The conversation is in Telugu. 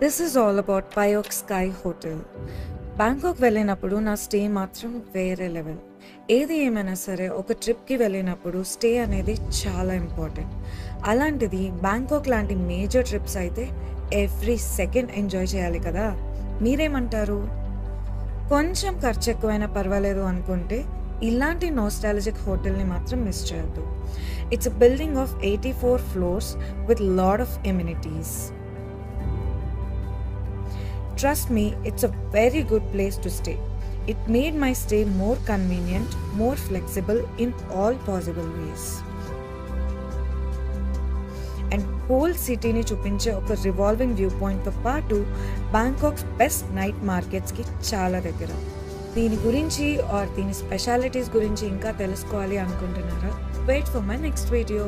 This is all about Baiyoke sky hotel. Bangkok వెళ్ళినప్పుడు నా స్టే మాత్రం వేరే లెవెల్. ఏది ఏమైనా సరే ఒక ట్రిప్కి వెళ్ళినప్పుడు స్టే అనేది చాలా ఇంపార్టెంట్. అలాంటిది బ్యాంకాక్ లాంటి మేజర్ ట్రిప్స్ అయితే ఎవ్రీ సెకండ్ ఎంజాయ్ చేయాలి కదా. మీరేమంటారు? కొంచెం ఖర్చు ఎక్కువైనా పర్వాలేదు అనుకుంటే ఇలాంటి నోస్టాలజిక్ హోటల్ని మాత్రం మిస్ చేయొద్దు. It's a building of 84 floors with lot of amenities. Trust me, it's a very good place to stay. It made my stay more convenient, more flexible in all possible ways. And whole city ni చూపించే ఒక రివాల్వింగ్ వ్యూ పాయింట్తో పాటు బ్యాంకాక్స్ బెస్ట్ నైట్ మార్కెట్స్కి చాలా దగ్గర. దీని గురించి ఆర్ దీని స్పెషాలిటీస్ గురించి ఇంకా తెలుసుకోవాలి అనుకుంటున్నారా? Wait for my next video.